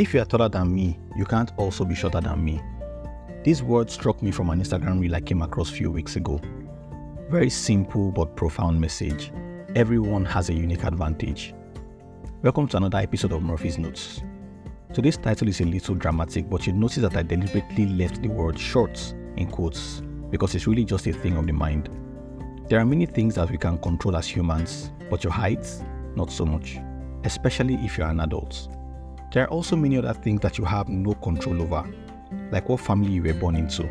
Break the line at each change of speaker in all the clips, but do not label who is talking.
If you are taller than me, you can't also be shorter than me. These words struck me from an Instagram reel I came across a few weeks ago. Very simple but profound message. Everyone has a unique advantage. Welcome to another episode of Murphy's Notes. Today's title is a little dramatic, but you'll notice that I deliberately left the word short in quotes because it's really just a thing of the mind. There are many things that we can control as humans, but your height, not so much, especially if you're an adult. There are also many other things that you have no control over, like what family you were born into,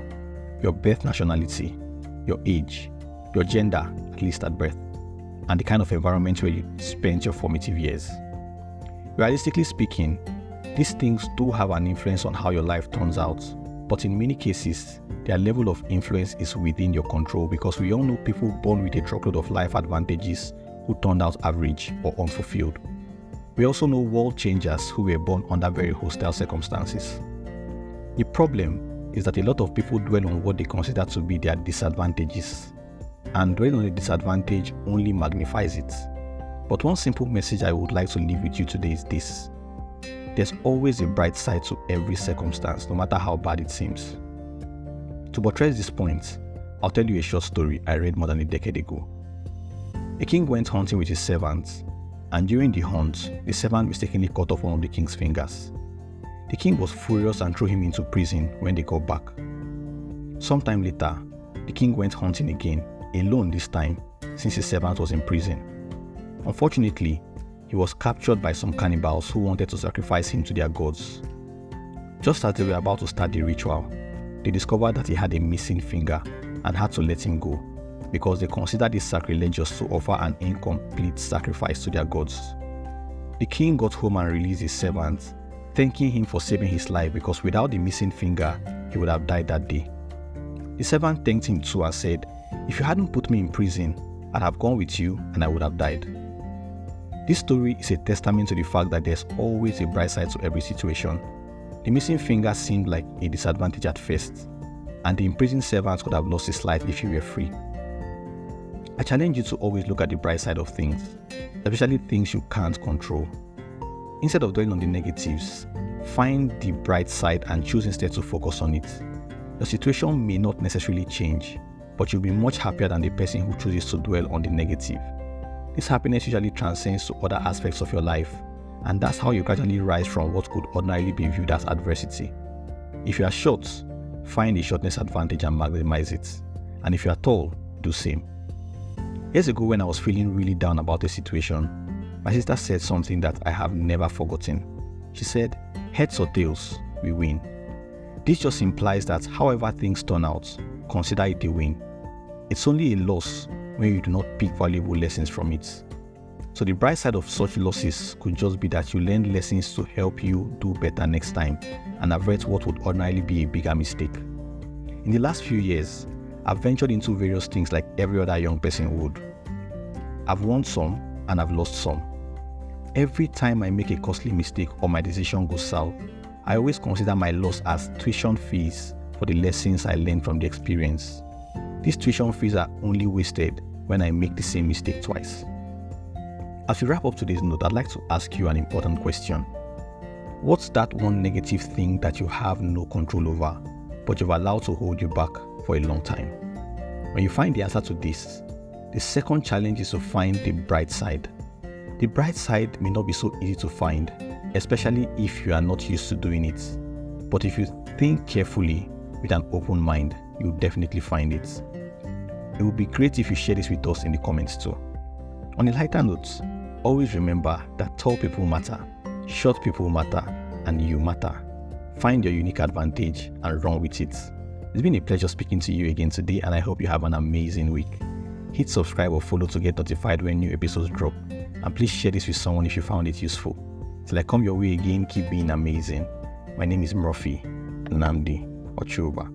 your birth nationality, your age, your gender, at least at birth, and the kind of environment where you spent your formative years. Realistically speaking, these things do have an influence on how your life turns out, but in many cases, their level of influence is within your control because we all know people born with a truckload of life advantages who turned out average or unfulfilled. We also know world changers who were born under very hostile circumstances. The problem is that a lot of people dwell on what they consider to be their disadvantages, and dwelling on a disadvantage only magnifies it. But one simple message I would like to leave with you today is this: there's always a bright side to every circumstance, no matter how bad it seems. To buttress this point, I'll tell you a short story I read more than a decade ago. A king went hunting with his servants, and during the hunt, the servant mistakenly cut off one of the king's fingers. The king was furious and threw him into prison when they got back. Sometime later, the king went hunting again, alone this time, since his servant was in prison. Unfortunately, he was captured by some cannibals who wanted to sacrifice him to their gods. Just as they were about to start the ritual, they discovered that he had a missing finger and had to let him go, because they considered it sacrilegious to offer an incomplete sacrifice to their gods. The king got home and released his servant, thanking him for saving his life because without the missing finger, he would have died that day. The servant thanked him too and said, "If you hadn't put me in prison, I'd have gone with you and I would have died." This story is a testament to the fact that there's always a bright side to every situation. The missing finger seemed like a disadvantage at first, and the imprisoned servant could have lost his life if he were free. I challenge you to always look at the bright side of things, especially things you can't control. Instead of dwelling on the negatives, find the bright side and choose instead to focus on it. Your situation may not necessarily change, but you'll be much happier than the person who chooses to dwell on the negative. This happiness usually transcends to other aspects of your life, and that's how you gradually rise from what could ordinarily be viewed as adversity. If you are short, find the shortness advantage and maximize it. And if you are tall, do same. Years ago, when I was feeling really down about a situation, my sister said something that I have never forgotten. She said, "Heads or tails, we win." This just implies that however things turn out, consider it a win. It's only a loss when you do not pick valuable lessons from it. So the bright side of such losses could just be that you learn lessons to help you do better next time and avert what would ordinarily be a bigger mistake. In the last few years, I've ventured into various things like every other young person would. I've won some and I've lost some. Every time I make a costly mistake or my decision goes south, I always consider my loss as tuition fees for the lessons I learned from the experience. These tuition fees are only wasted when I make the same mistake twice. As we wrap up today's note, I'd like to ask you an important question. What's that one negative thing that you have no control over, but you've allowed to hold you back for a long time? When you find the answer to this, the second challenge is to find the bright side. The bright side may not be so easy to find, especially if you are not used to doing it. But if you think carefully with an open mind, you'll definitely find it. It would be great if you share this with us in the comments too. On a lighter note, always remember that tall people matter, short people matter, and you matter. Find your unique advantage and run with it. It's been a pleasure speaking to you again today, and I hope you have an amazing week. Hit subscribe or follow to get notified when new episodes drop, and please share this with someone if you found it useful. Till I come your way again, keep being amazing. My name is Murphy Nnamdi Ochuba.